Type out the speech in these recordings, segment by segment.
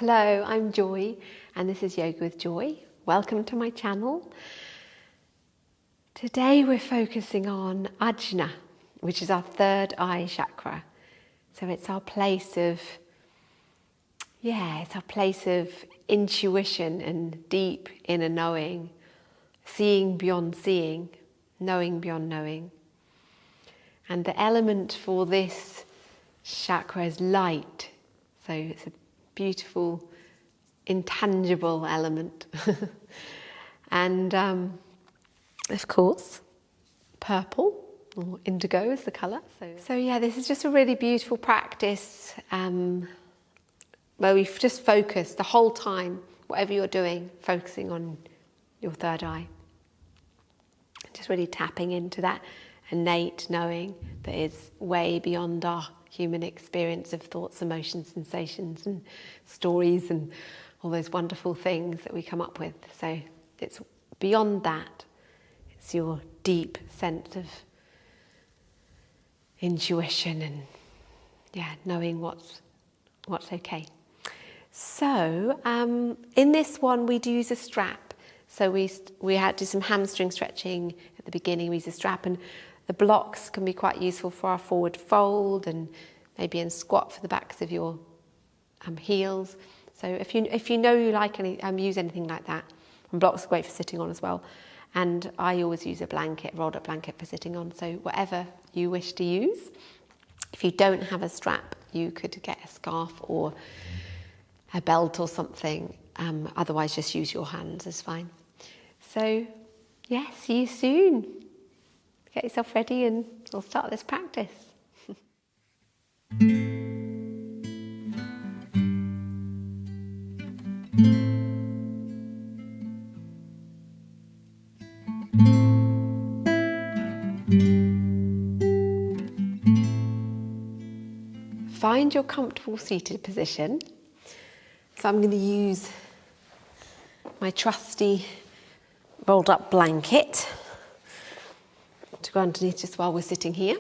Hello, I'm Joy and this is Yoga with Joy. Welcome to my channel. Today we're focusing on Ajna, which is our third eye chakra. So it's our place of, intuition and deep inner knowing, seeing beyond seeing, knowing beyond knowing. And the element for this chakra is light. So it's a beautiful, intangible element. And of course, purple or indigo is the colour. So yeah, this is just a really beautiful practice where we just focus the whole time, whatever you're doing, focusing on your third eye. Just really tapping into that innate knowing that is way beyond our human experience of thoughts, emotions, sensations and stories and all those wonderful things that we come up with. So it's beyond that. It's your deep sense of intuition and knowing what's okay. So in this one we do use a strap. So we had to do some hamstring stretching at the beginning. We use a strap, and the blocks can be quite useful for our forward fold and maybe in squat for the backs of your heels. So if you know you like use anything like that, and blocks are great for sitting on as well. And I always use a blanket, rolled up blanket for sitting on. So whatever you wish to use. If you don't have a strap, you could get a scarf or a belt or something. Otherwise, just use your hands is fine. So yeah, see you soon. Get yourself ready and we'll start this practice. Find your comfortable seated position. So I'm going to use my trusty rolled up blanket to go underneath just while we're sitting here.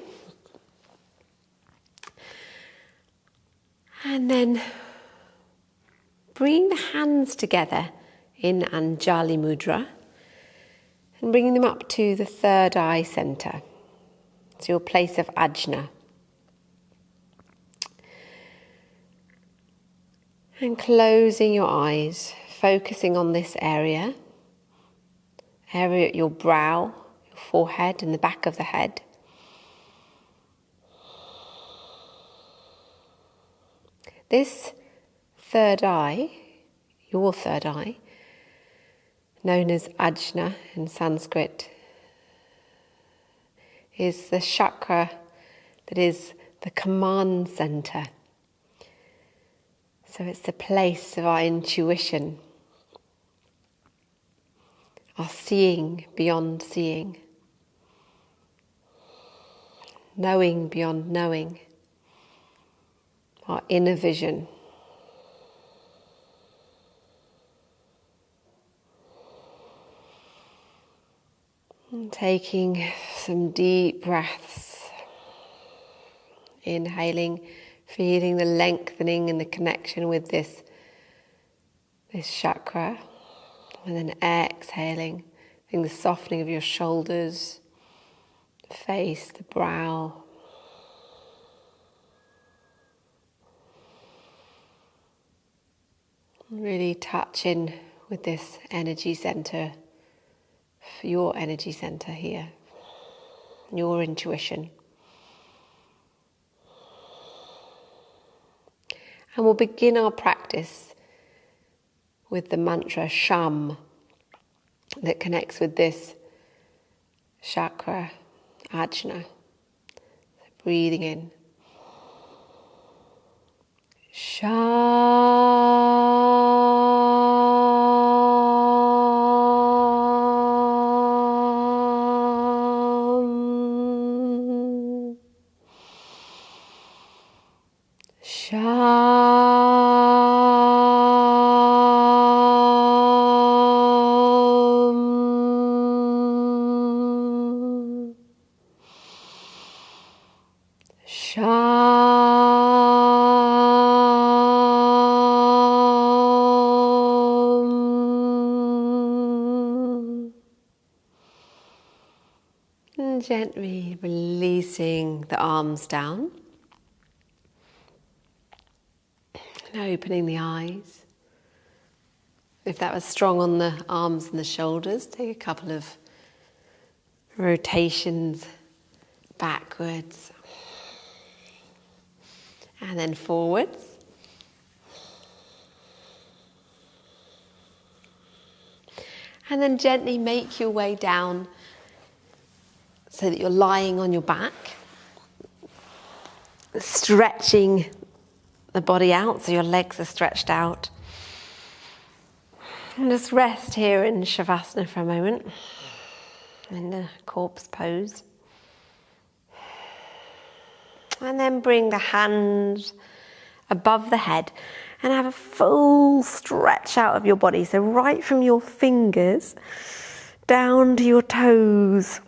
And then bring the hands together in anjali mudra and bringing them up to the third eye center. So your place of Ajna. And closing your eyes, focusing on this area at your brow, your forehead and the back of the head. This third eye, your third eye, known as Ajna in Sanskrit, is the chakra that is the command center. So it's the place of our intuition, our seeing beyond seeing, knowing beyond knowing, our inner vision. And taking some deep breaths, inhaling, feeling the lengthening and the connection with this chakra, and then exhaling, feeling the softening of your shoulders, the face, the brow. Really touch in with this energy center, your energy center here, your intuition. And we'll begin our practice with the mantra Sham that connects with this chakra, Ajna. So breathing in. Sham. Sham. And gently releasing the arms down. And opening the eyes. If that was strong on the arms and the shoulders, take a couple of rotations backwards and then forwards. And then gently make your way down so that you're lying on your back, stretching the body out so your legs are stretched out. And just rest here in Shavasana for a moment, in the corpse pose. And then bring the hands above the head and have a full stretch out of your body. So right from your fingers down to your toes.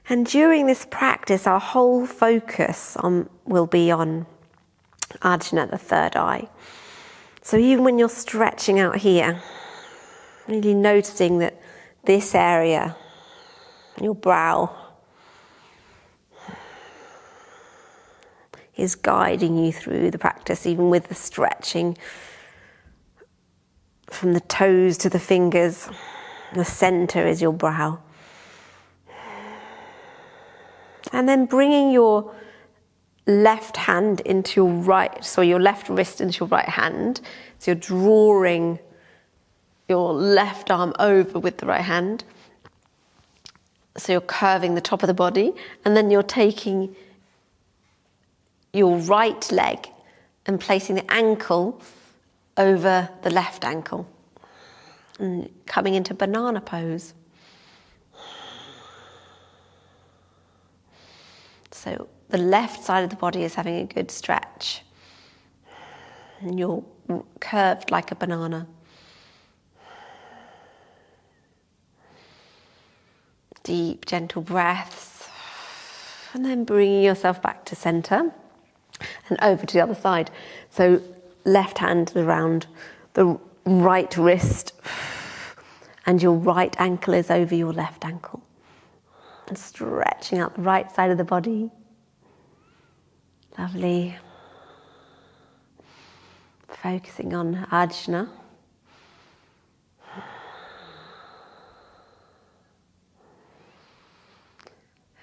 And during this practice, our whole focus will be on Ajna, the third eye. So even when you're stretching out here, really noticing that this area, your brow, is guiding you through the practice, even with the stretching from the toes to the fingers. The center is your brow. And then bringing your left hand into your right, so your left wrist into your right hand. So you're drawing your left arm over with the right hand. So you're curving the top of the body, and then you're taking your right leg and placing the ankle over the left ankle and coming into banana pose. So the left side of the body is having a good stretch and you're curved like a banana. Deep, gentle breaths, and then bringing yourself back to center and over to the other side. So left hand around the right wrist and your right ankle is over your left ankle. And stretching out the right side of the body. Lovely. Focusing on Ajna.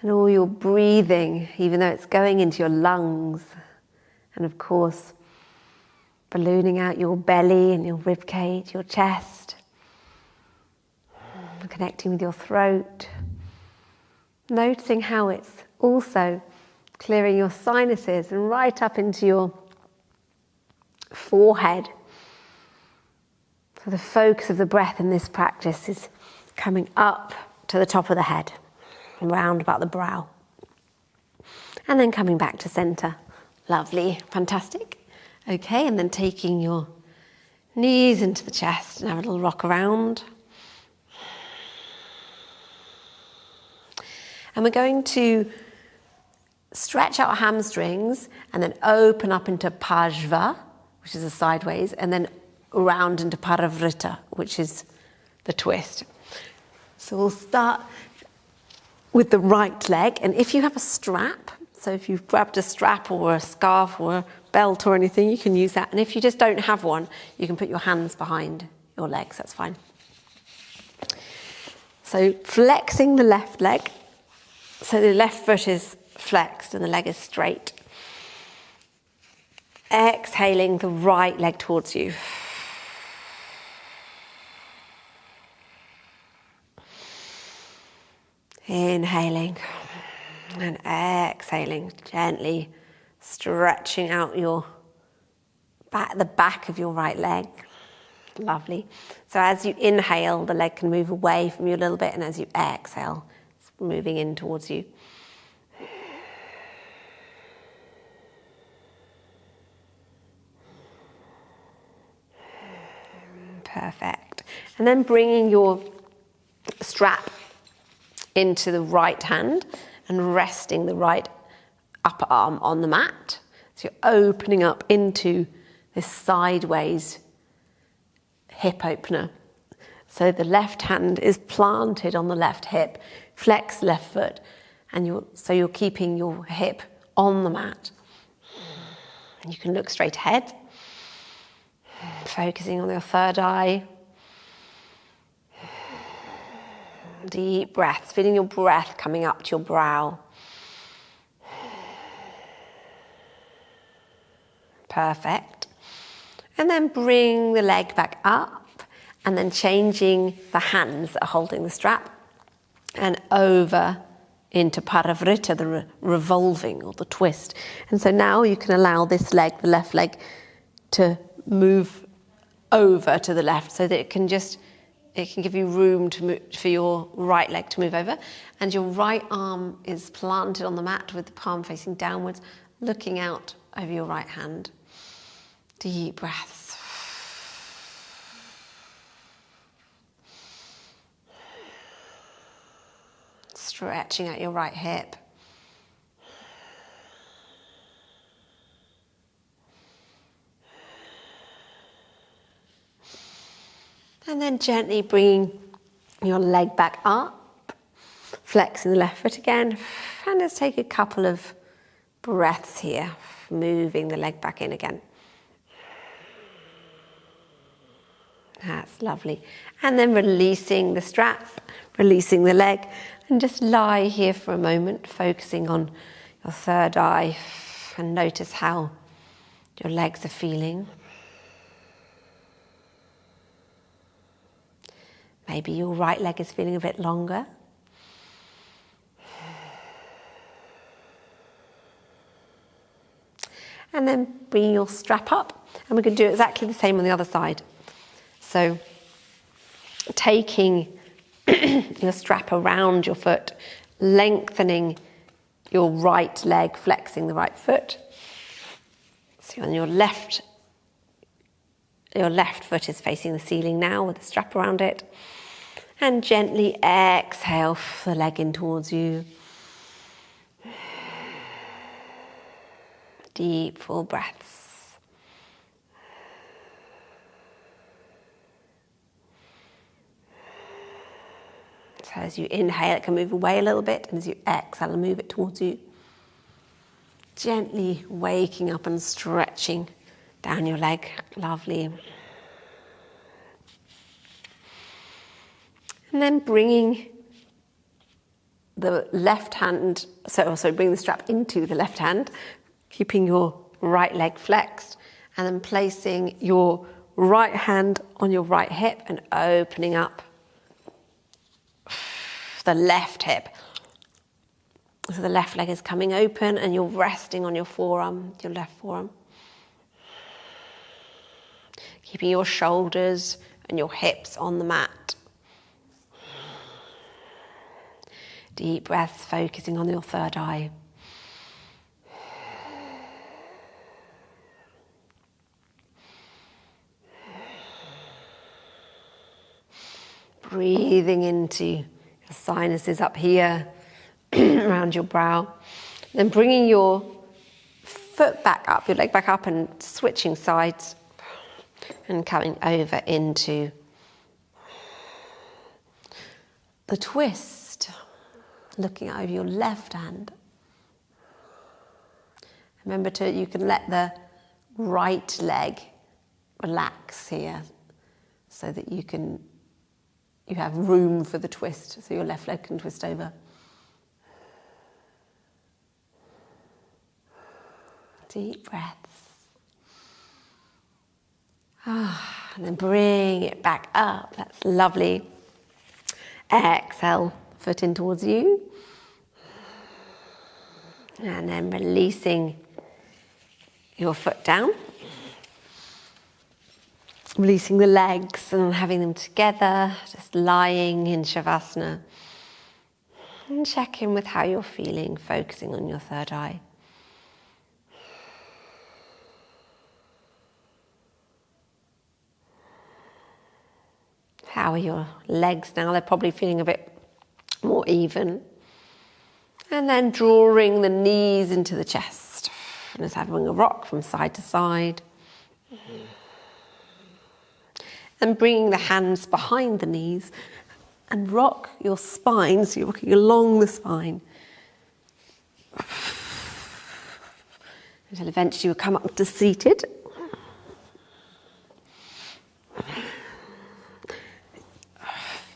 And all your breathing, even though it's going into your lungs, and of course, ballooning out your belly and your rib cage, your chest, connecting with your throat, noticing how it's also clearing your sinuses and right up into your forehead. So the focus of the breath in this practice is coming up to the top of the head, round about the brow, and then coming back to center. Lovely, fantastic. Okay, and then taking your knees into the chest and have a little rock around. And we're going to stretch out hamstrings and then open up into Pajva, which is a sideways, and then around into Parivrtta, which is the twist. So we'll start with the right leg, and if you have a strap, so if you've grabbed a strap or a scarf or a belt or anything, you can use that. And if you just don't have one, you can put your hands behind your legs, that's fine. So flexing the left leg, so the left foot is flexed and the leg is straight. Exhaling the right leg towards you. Inhaling and exhaling, gently stretching out the back of your right leg. Lovely. So as you inhale, the leg can move away from you a little bit, and as you exhale, it's moving in towards you. Perfect. And then bringing your strap into the right hand and resting the right upper arm on the mat. So you're opening up into this sideways hip opener. So the left hand is planted on the left hip, flex left foot, and you're keeping your hip on the mat. You can look straight ahead, focusing on your third eye. Deep breaths, feeling your breath coming up to your brow. Perfect. And then bring the leg back up, and then changing the hands that are holding the strap and over into parivrtta, the revolving or the twist. And so now you can allow this leg, the left leg, to move over to the left so that it can give you room to move, for your right leg to move over. And your right arm is planted on the mat with the palm facing downwards, looking out over your right hand. Deep breaths. Stretching out your right hip. And then gently bringing your leg back up, flexing the left foot again, and let's take a couple of breaths here, moving the leg back in again. That's lovely. And then releasing the strap, releasing the leg, and just lie here for a moment, focusing on your third eye, and notice how your legs are feeling. Maybe your right leg is feeling a bit longer. And then bring your strap up, and we're going to do exactly the same on the other side. So taking your strap around your foot, lengthening your right leg, flexing the right foot. So on your left foot is facing the ceiling now with the strap around it. And gently exhale the leg in towards you. Deep, full breaths. So as you inhale, it can move away a little bit, and as you exhale, it'll move it towards you. Gently waking up and stretching down your leg. Lovely. And then bringing the left hand, bring the strap into the left hand, keeping your right leg flexed, and then placing your right hand on your right hip and opening up the left hip. So the left leg is coming open and you're resting on your forearm, your left forearm. Keeping your shoulders and your hips on the mat. Deep breaths, focusing on your third eye. Breathing into your sinuses up here, around your brow. Then bringing your foot back up, your leg back up, and switching sides and coming over into the twist, looking over your left hand. Remember you can let the right leg relax here so that you have room for the twist, so your left leg can twist over. Deep breaths. And then bring it back up. That's lovely. Exhale, foot in towards you. And then releasing your foot down. Releasing the legs and having them together, just lying in Shavasana. And check in with how you're feeling, focusing on your third eye. How are your legs now? They're probably feeling a bit more even. And then drawing the knees into the chest. And just having a rock from side to side. And bringing the hands behind the knees and rock your spine, so you're rocking along the spine. Until eventually you'll come up to seated.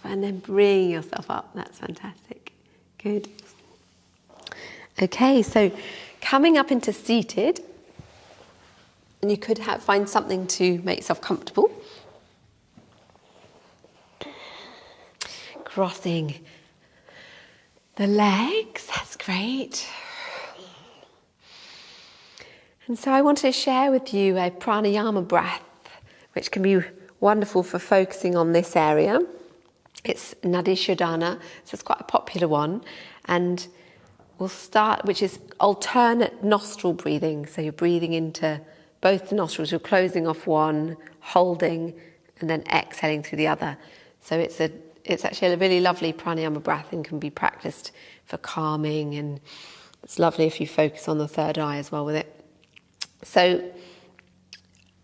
And then bring yourself up. That's fantastic. Good. Okay, so coming up into seated, and you could find something to make yourself comfortable. Crossing the legs, that's great. And so I want to share with you a pranayama breath, which can be wonderful for focusing on this area. It's Nadi Shodhana, so it's quite a popular one. And we'll start, which is alternate nostril breathing. So you're breathing into both the nostrils, you're closing off one, holding, and then exhaling through the other. So it's actually a really lovely pranayama breath and can be practiced for calming, and it's lovely if you focus on the third eye as well with it. So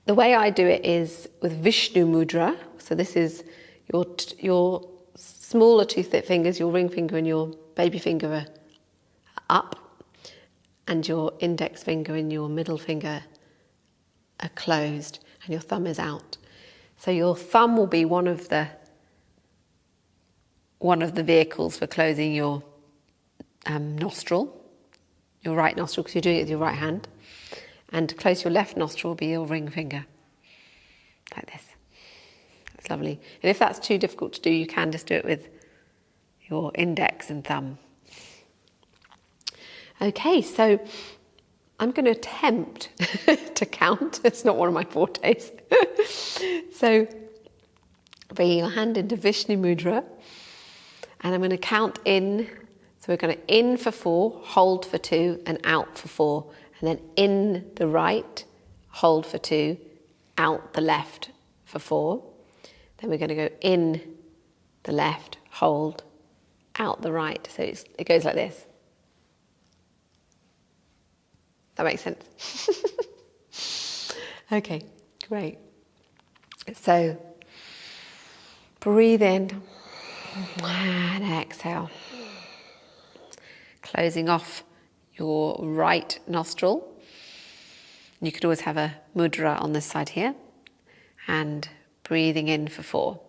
the way I do it is with Vishnu mudra. So this is your smaller two fingers, your ring finger and your baby finger are up, and your index finger and your middle finger are closed, and your thumb is out. So your thumb will be one of the vehicles for closing your nostril, your right nostril, because you're doing it with your right hand. And to close your left nostril will be your ring finger, like this. That's lovely. And if that's too difficult to do, you can just do it with your index and thumb. Okay, so I'm going to attempt to count. It's not one of my fortes. So bringing your hand into Vishnu mudra, and I'm going to count in. So we're going to in for 4, hold for 2, and out for 4. And then in the right, hold for 2, out the left for 4. Then we're going to go in the left, hold, out the right. So it goes like this. That makes sense? Okay, great. So breathe in and exhale. Closing off your right nostril. You could always have a mudra on this side here. And breathing in for 4.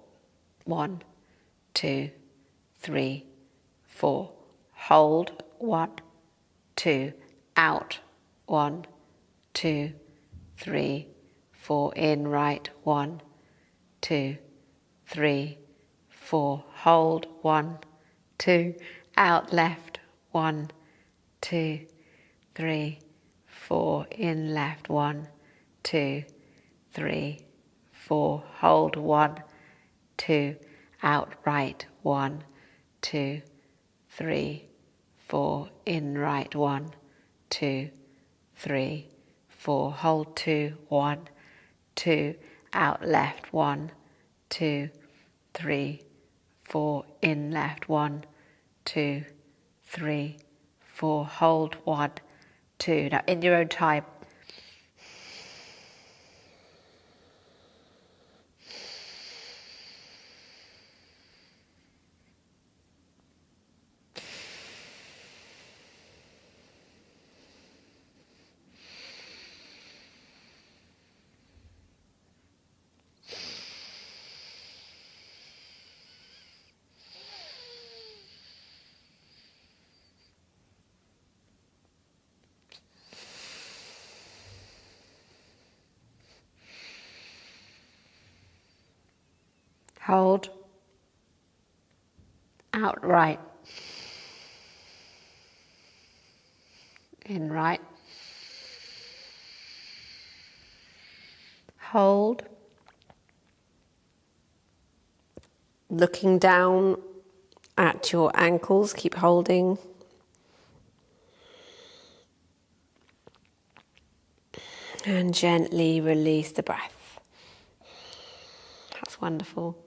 1, 2, 3, 4. Hold. 1, 2. Out. 1, 2, 3, 4. In right. 1, 2, 3, 4. Hold. 1, 2. Out left. 1, 2, 3, 4. In left. 1, 2, 3, 4. Hold. 1, 2. Out right. 1, 2, 3, 4. In right. 1, 2, 3, 4. Hold. 2, 1, 2. Out left. 1, 2, 3, 4. In left. 1, 2, 3, 4. Hold. 1, 2. Now in your own time. Hold. Out right. In right. Hold. Looking down at your ankles, keep holding. And gently release the breath. That's wonderful.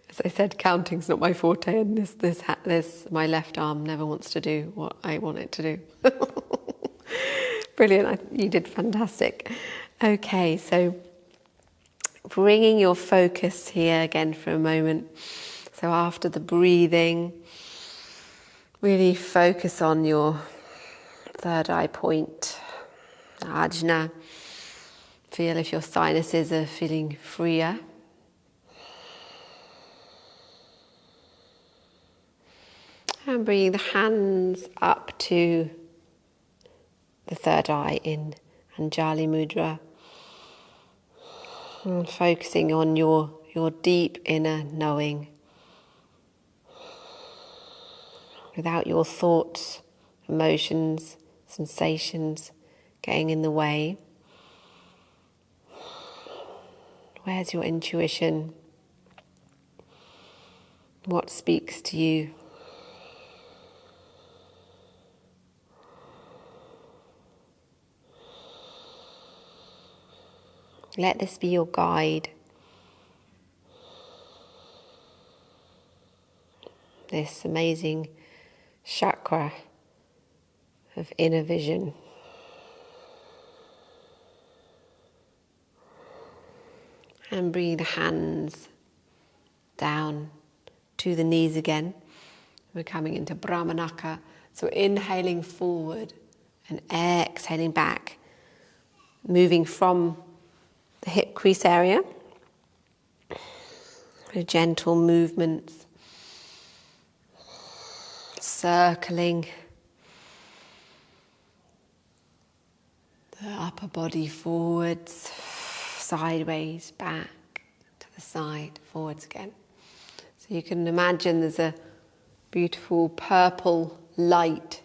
As I said, counting's not my forte, and this my left arm never wants to do what I want it to do. Brilliant, you did fantastic. Okay, so bringing your focus here again for a moment. So after the breathing, really focus on your third eye point, Ajna. Feel if your sinuses are feeling freer. And bringing the hands up to the third eye in Anjali mudra. And focusing on your deep inner knowing. Without your thoughts, emotions, sensations getting in the way. Where's your intuition? What speaks to you? Let this be your guide. This amazing chakra of inner vision. And bring the hands down to the knees again. We're coming into Brahmanaka. So inhaling forward and exhaling back. Moving from the hip crease area. With gentle movements. Circling the upper body forwards, sideways, back, to the side, forwards again. So you can imagine there's a beautiful purple light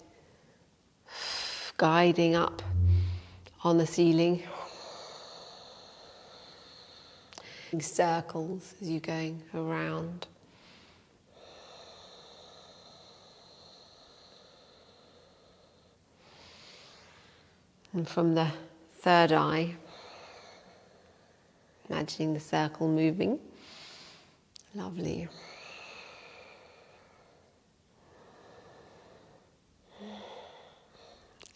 guiding up on the ceiling. Circles as you're going around. And from the third eye, imagining the circle moving. Lovely.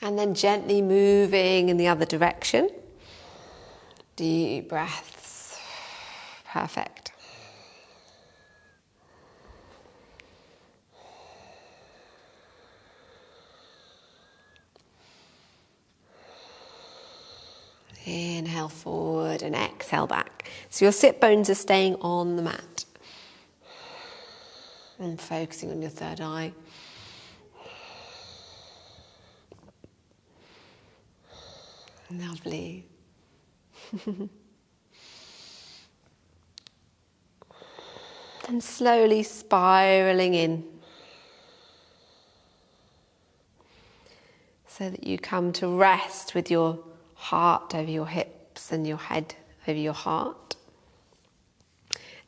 And then gently moving in the other direction. Deep breaths. Perfect. Inhale forward and exhale back. So your sit bones are staying on the mat. And focusing on your third eye. Lovely. And slowly spiraling in. So that you come to rest with your heart over your hips and your head over your heart.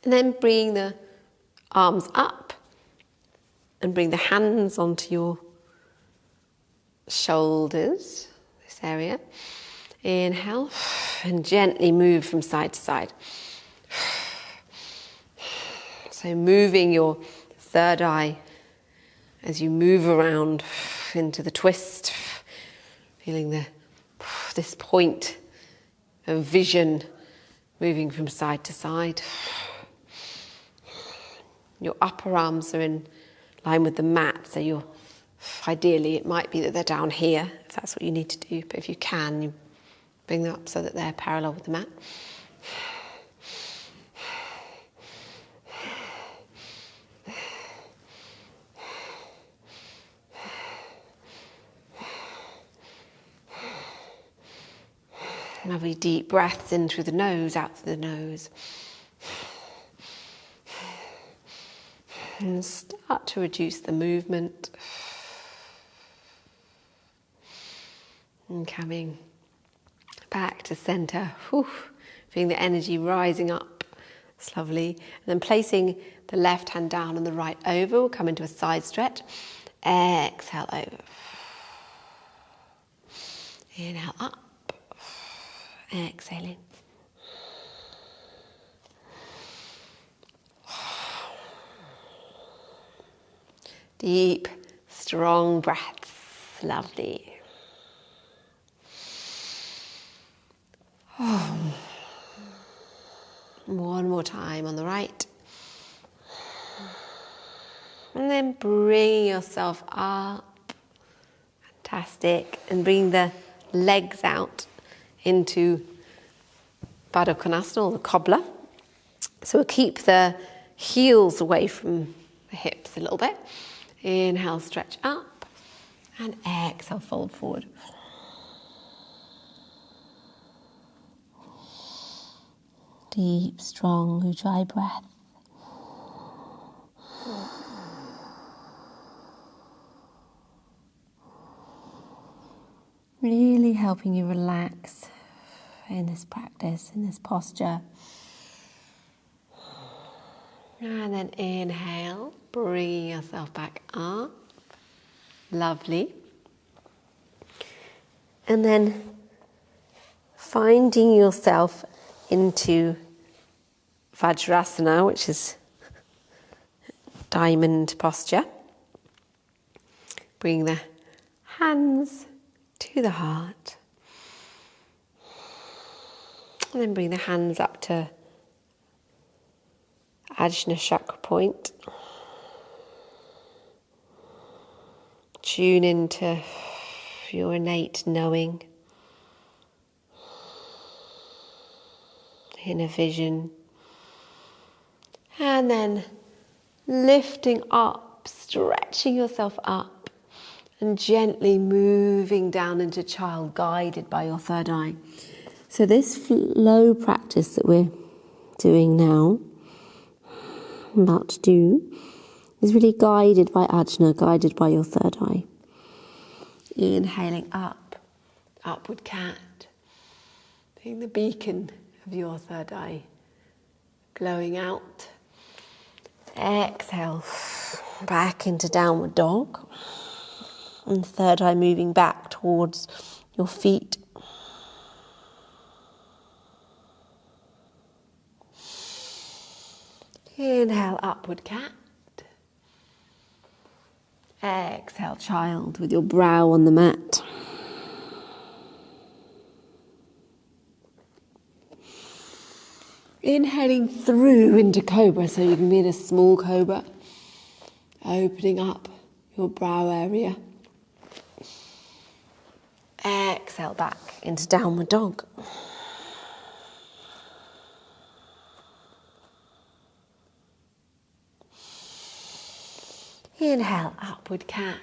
And then bring the arms up and bring the hands onto your shoulders, this area. Inhale and gently move from side to side. So moving your third eye as you move around into the twist, feeling this point of vision moving from side to side. Your upper arms are in line with the mat, so ideally it might be that they're down here, if that's what you need to do, but if you can, you bring them up so that they're parallel with the mat. Lovely deep breaths in through the nose, out through the nose. And start to reduce the movement. And coming back to centre. Feeling the energy rising up. It's lovely. And then placing the left hand down and the right over. We'll come into a side stretch. Exhale over. Inhale up. Exhaling. Deep, strong breaths. Lovely. One more time on the right. And then bring yourself up. Fantastic. And bring the legs out into Baddha Konasana, or the cobbler. So we'll keep the heels away from the hips a little bit. Inhale, stretch up. And exhale, fold forward. Deep, strong Ujjayi breath. Really helping you relax in this practice, in this posture. And then inhale, bring yourself back up. Lovely. And then finding yourself into Vajrasana, which is diamond posture. Bring the hands to the heart. And then bring the hands up to Ajna chakra point. Tune into your innate knowing, inner vision. And then lifting up, stretching yourself up, and gently moving down into child, guided by your third eye. So this flow practice that we're doing now, about to do, is really guided by Ajna, guided by your third eye. Inhaling up, upward cat, being the beacon of your third eye, glowing out. Exhale, back into downward dog, and third eye moving back towards your feet. Inhale, upward cat. Exhale, child, with your brow on the mat. Inhaling through into cobra, so you can be in a small cobra, opening up your brow area. Exhale back into downward dog. Inhale, upward cat.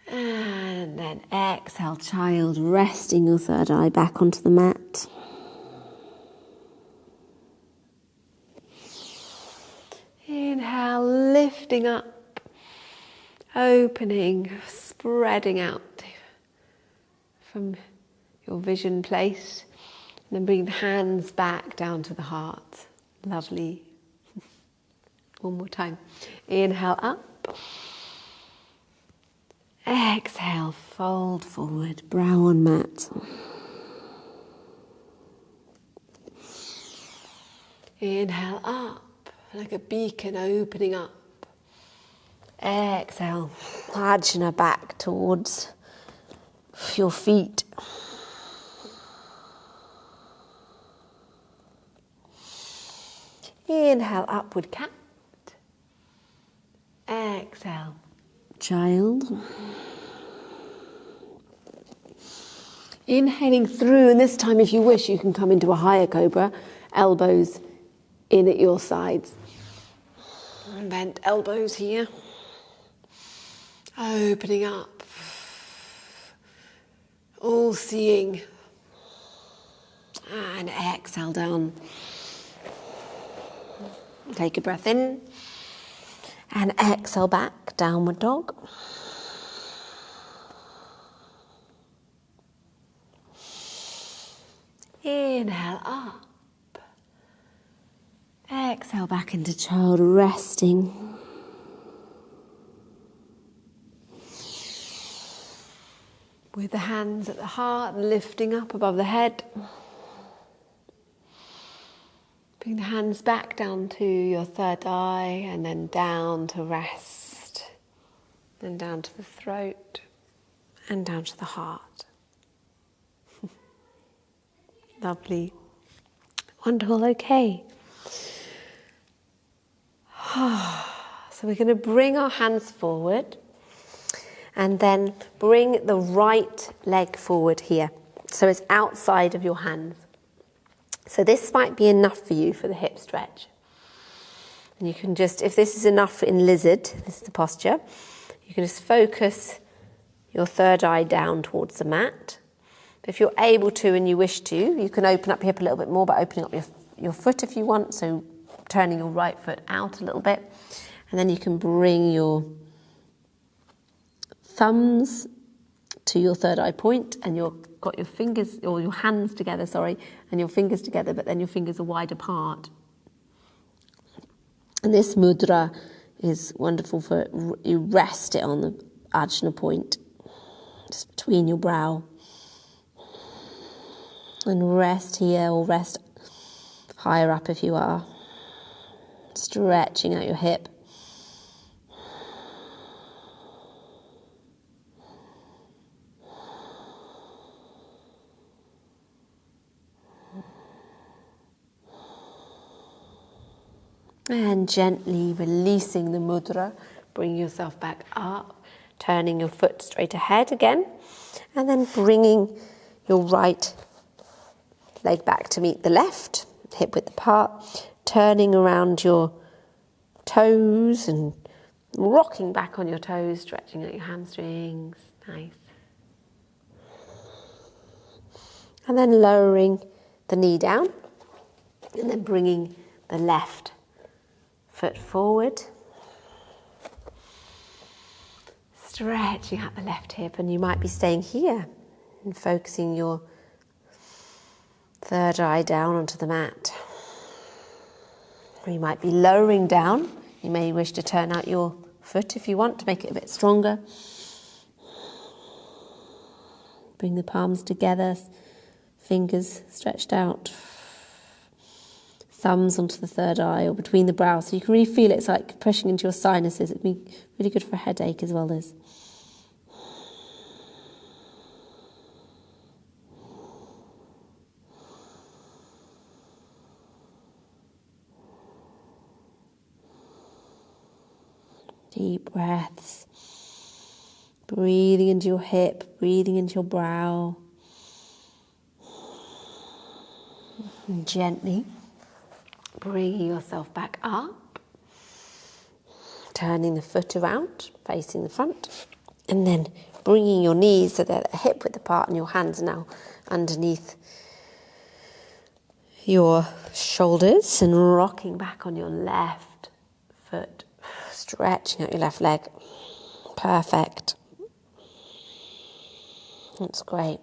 And then exhale, child, resting your third eye back onto the mat. Inhale, lifting up, opening, spreading out from your vision place. And then bring the hands back down to the heart. Lovely. One more time. Inhale up. Exhale, fold forward, brow on mat. Inhale up, like a beacon opening up. Exhale, Ajna back towards your feet. Inhale, upward cat. Exhale, child. Inhaling through, and this time if you wish you can come into a higher cobra, elbows in at your sides. And bent elbows here. Opening up. All seeing. And exhale down. Take a breath in. And exhale back, downward dog. Inhale up. Exhale back into child, resting. With the hands at the heart, lifting up above the head. Bring the hands back down to your third eye and then down to rest. Then down to the throat and down to the heart. Lovely. Wonderful, okay. So we're going to bring our hands forward and then bring the right leg forward here. So it's outside of your hands. So this might be enough for you for the hip stretch. And you can just, if this is enough in lizard, this is the posture, you can just focus your third eye down towards the mat. If you're able to and you wish to, you can open up your hip a little bit more by opening up your foot if you want, so turning your right foot out a little bit. And then you can bring your thumbs to your third eye point, and you've got your fingers, or your hands together, and your fingers together, but then your fingers are wide apart. And this mudra is wonderful for, you rest it on the Ajna point, just between your brow. And rest here, or rest higher up if you are. Stretching out your hip. And gently releasing the mudra, bring yourself back up, turning your foot straight ahead again, and then bringing your right leg back to meet the left, hip width apart, turning around your toes and rocking back on your toes, stretching out your hamstrings. Nice. And then lowering the knee down, and then bringing the left foot forward, stretching out the left hip, and you might be staying here and focusing your third eye down onto the mat. Or you might be lowering down. You may wish to turn out your foot if you want to make it a bit stronger. Bring the palms together, fingers stretched out. Thumbs onto the third eye or between the brows, so you can really feel it. It's like pushing into your sinuses. It'd be really good for a headache as well as. Deep breaths. Breathing into your hip, breathing into your brow. And gently bringing yourself back up, turning the foot around, facing the front, and then bringing your knees so they're hip width apart and your hands are now underneath your shoulders and rocking back on your left foot, stretching out your left leg. Perfect. That's great.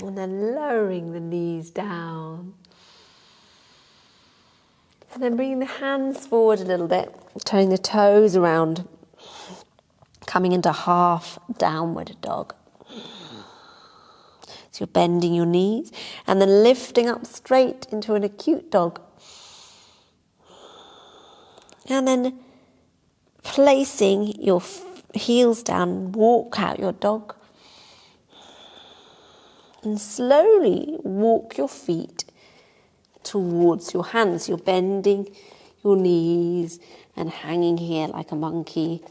And then lowering the knees down. And then bringing the hands forward a little bit, turning the toes around, coming into half downward dog. So you're bending your knees and then lifting up straight into an acute dog. And then placing your heels down, walk out your dog. And slowly walk your feet towards your hands. You're bending your knees and hanging here like a monkey.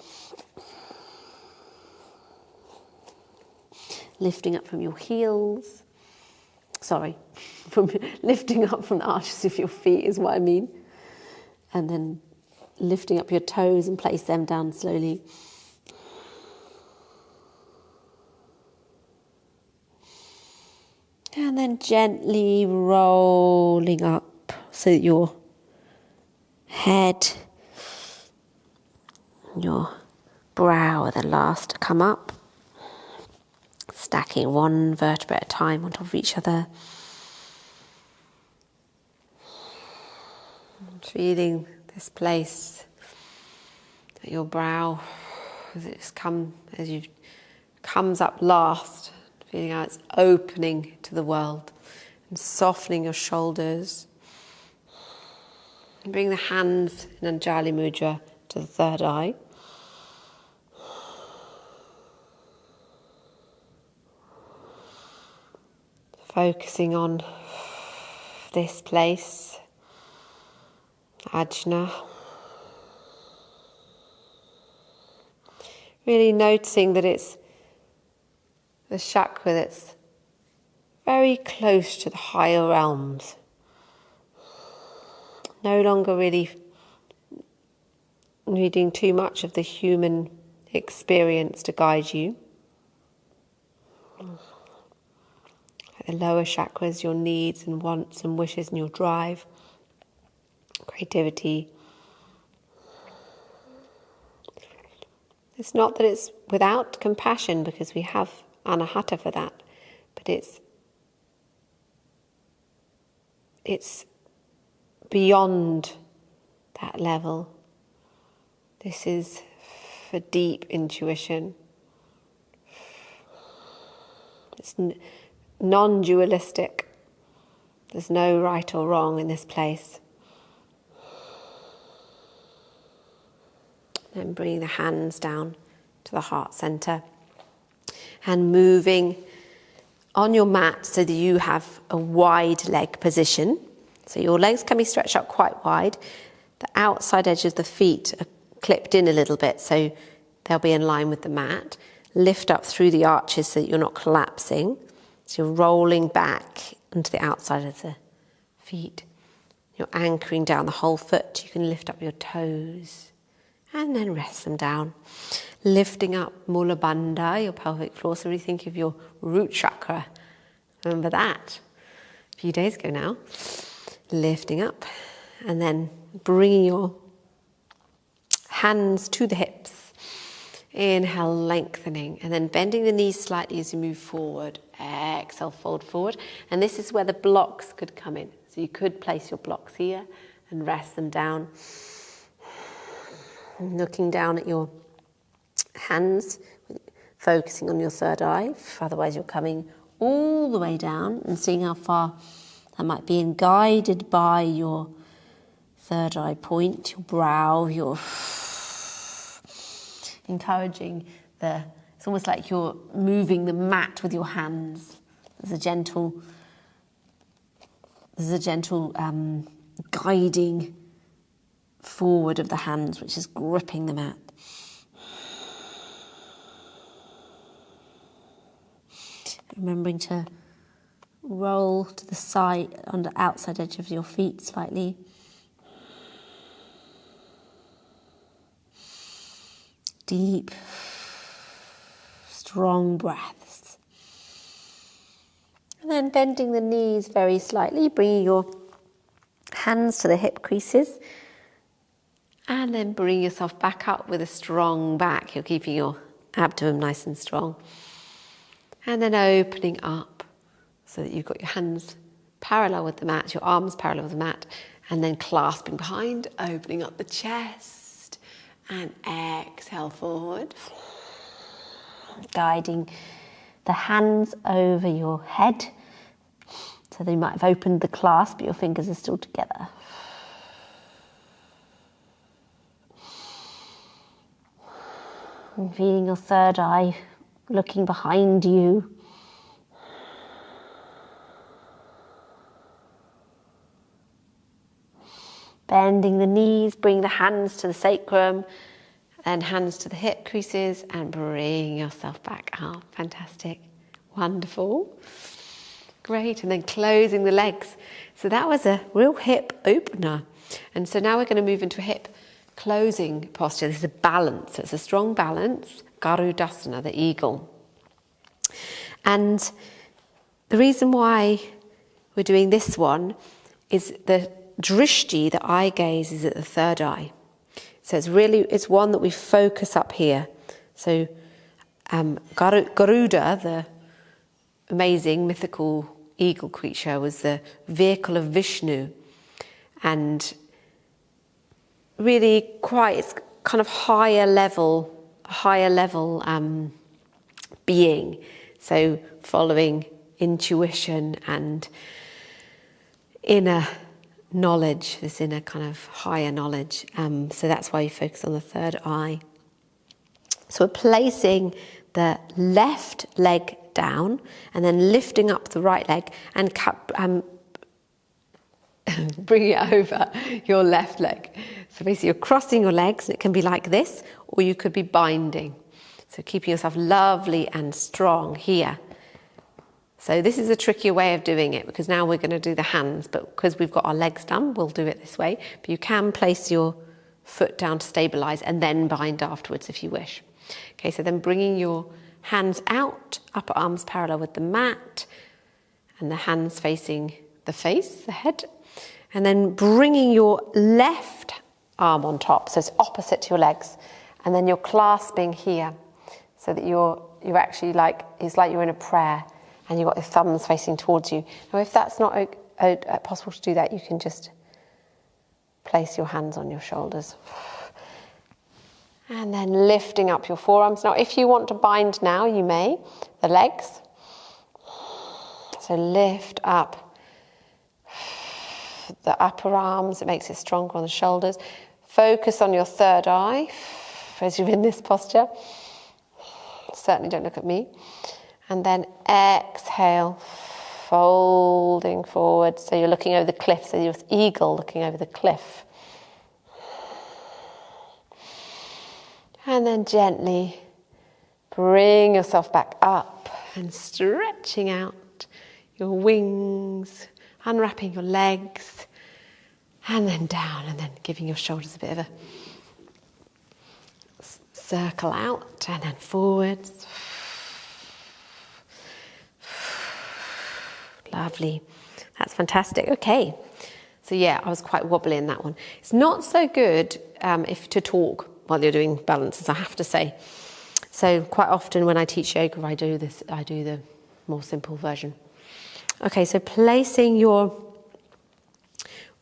Lifting up from your heels. Lifting up from the arches of your feet is what I mean. And then lifting up your toes and place them down slowly. And then gently rolling up so that your head, your brow are the last to come up. Stacking one vertebra at a time on top of each other. Feeling this place at your brow as you comes up last. Feeling how it's opening to the world and softening your shoulders. And bring the hands in anjali mudra to the third eye. Focusing on this place, Ajna. Really noticing that it's the chakra that's very close to the higher realms. No longer really needing too much of the human experience to guide you. The lower chakras, your needs and wants and wishes and your drive, creativity. It's not that it's without compassion, because we have anahata for that, but it's beyond that level. This is for deep intuition. It's non-dualistic. There's no right or wrong in this place. Then bringing the hands down to the heart center and moving on your mat so that you have a wide leg position. So your legs can be stretched out quite wide. The outside edge of the feet are clipped in a little bit, so they'll be in line with the mat. Lift up through the arches so that you're not collapsing. So you're rolling back onto the outside of the feet. You're anchoring down the whole foot. You can lift up your toes and then rest them down. Lifting up Mula Bandha, your pelvic floor. So really think of your root chakra. Remember that a few days ago now. Lifting up and then bringing your hands to the hips. Inhale, lengthening, and then bending the knees slightly as you move forward. Exhale, fold forward. And this is where the blocks could come in. So you could place your blocks here and rest them down. Looking down at your hands, focusing on your third eye. Otherwise, you're coming all the way down and seeing how far that might be, and guided by your third eye point, your brow, your encouraging it's almost like you're moving the mat with your hands. There's a gentle guiding forward of the hands, which is gripping the mat. Remembering to roll to the side on the outside edge of your feet slightly. Deep, strong breaths. And then bending the knees very slightly, bringing your hands to the hip creases. And then bring yourself back up with a strong back. You're keeping your abdomen nice and strong. And then opening up so that you've got your hands parallel with the mat, your arms parallel with the mat, and then clasping behind, opening up the chest. And exhale forward. Guiding the hands over your head. So they might have opened the clasp, but your fingers are still together. And feeling your third eye looking behind you. Bending the knees, bring the hands to the sacrum, then hands to the hip creases, and bring yourself back up. Fantastic. Wonderful. Great. And then closing the legs. So that was a real hip opener. And so now we're going to move into a hip closing posture. This is a balance. So it's a strong balance. Garudasana, the eagle. And the reason why we're doing this one is the drishti, the eye gaze, is at the third eye. So it's one that we focus up here. So Garuda, the amazing mythical eagle creature, was the vehicle of Vishnu, and really it's kind of higher level being. So following intuition and inner knowledge, this inner kind of higher knowledge. So that's why you focus on the third eye. So we're placing the left leg down and then lifting up the right leg and bring it over your left leg. So basically you're crossing your legs, and it can be like this, or you could be binding. So keeping yourself lovely and strong here. So this is a trickier way of doing it, because now we're going to do the hands, but because we've got our legs done, we'll do it this way. But you can place your foot down to stabilize and then bind afterwards if you wish. Okay, so then bringing your hands out, upper arms parallel with the mat, and the hands facing the face, the head, and then bringing your left arm on top, so it's opposite to your legs, and then you're clasping here, so that you're actually like, it's like you're in a prayer, and you've got your thumbs facing towards you. Now, if that's not possible to do that, you can just place your hands on your shoulders. And then lifting up your forearms. Now, if you want to bind now, you may, the legs. So lift up the upper arms, it makes it stronger on the shoulders. Focus on your third eye as you're in this posture. Certainly don't look at me. And then exhale, folding forward. So you're looking over the cliff, so you're eagle looking over the cliff. And then gently bring yourself back up and stretching out your wings, unwrapping your legs, and then down, and then giving your shoulders a bit of a circle out, and then forwards. Lovely. That's fantastic. Okay. So yeah, I was quite wobbly in that one. It's not so good if to talk while you're doing balances, I have to say. So quite often when I teach yoga, I do the more simple version. Okay, so placing your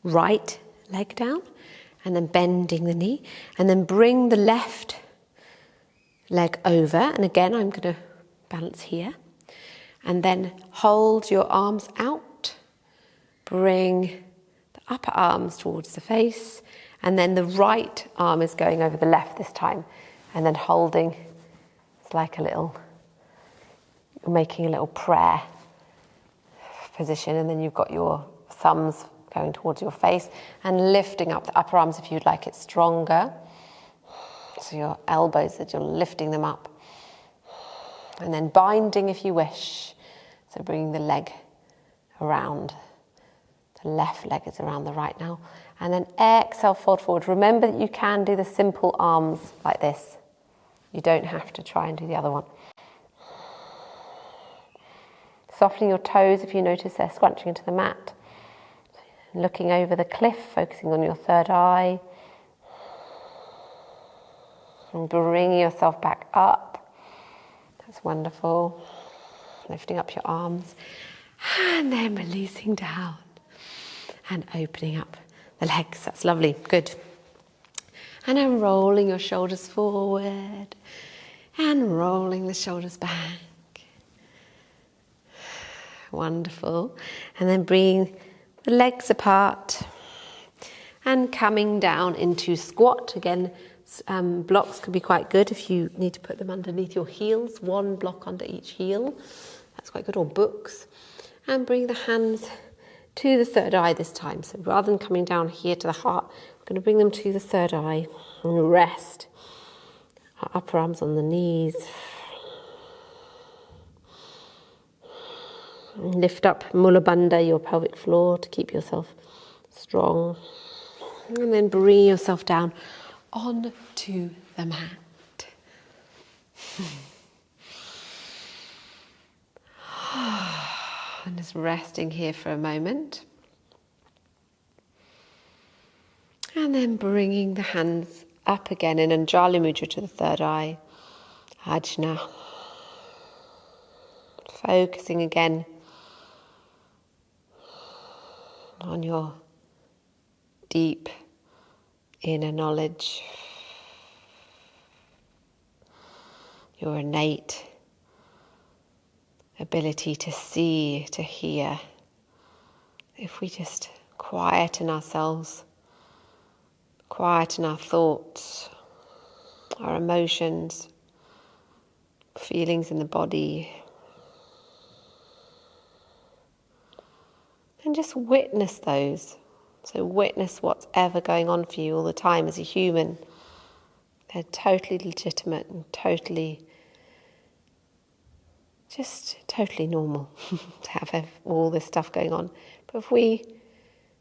right leg down and then bending the knee, and then bring the left leg over. And again, I'm going to balance here. And then hold your arms out. Bring the upper arms towards the face. And then the right arm is going over the left this time. And then holding, it's like you're making a little prayer position. And then you've got your thumbs going towards your face. And lifting up the upper arms if you'd like it stronger. So your elbows, that you're lifting them up. And then binding if you wish. So bringing the leg around. The left leg is around the right now. And then exhale, fold forward. Remember that you can do the simple arms like this. You don't have to try and do the other one. Softening your toes if you notice they're scrunching into the mat. Looking over the cliff, focusing on your third eye. And bringing yourself back up. That's wonderful. Lifting up your arms. And then releasing down. And opening up the legs. That's lovely. Good. And then rolling your shoulders forward. And rolling the shoulders back. Wonderful. And then bringing the legs apart. And coming down into squat. Again, blocks can be quite good if you need to put them underneath your heels. One block under each heel. That's quite good. Or books. And bring the hands to the third eye this time. So rather than coming down here to the heart, we're going to bring them to the third eye and rest. Our upper arms on the knees. And lift up Mula Bandha, your pelvic floor, to keep yourself strong. And then bring yourself down onto the mat. And just resting here for a moment. And then bringing the hands up again in Anjali mudra to the third eye. Ajna. Focusing again on your deep inner knowledge. Your innate ability to see, to hear. If we just quieten ourselves, quieten our thoughts, our emotions, feelings in the body, and just witness those So witness what's ever going on for you all the time as a human. They're totally legitimate and totally normal to have all this stuff going on. But if we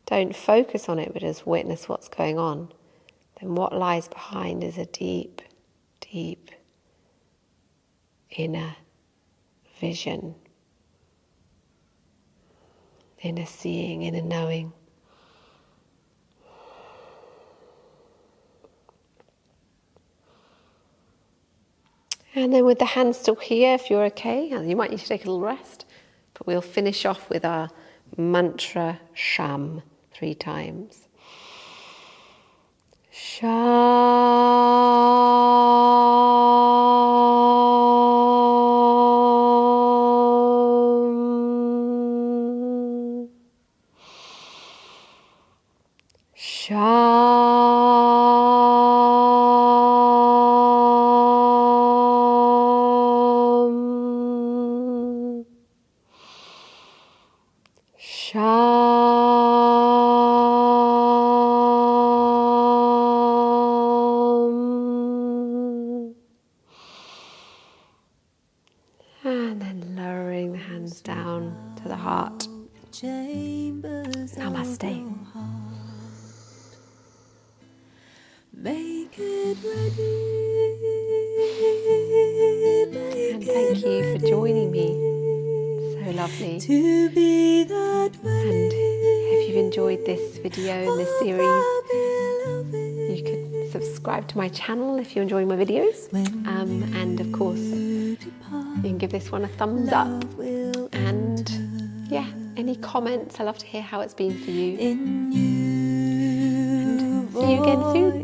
don't focus on it, but just witness what's going on, then what lies behind is a deep, deep inner vision, inner seeing, inner knowing. And then with the hands still here, if you're okay, you might need to take a little rest, but we'll finish off with our mantra Sham 3 times. Sham. Sham. And then lowering the hands down to the heart. Namaste. Make it ready. And thank you for joining me. So lovely. To be that And if you've enjoyed this video and this series, you could subscribe to my channel if you're enjoying my videos. And of course, you can give this one a thumbs up. And yeah, any comments, I love to hear how it's been for you. And see you again soon.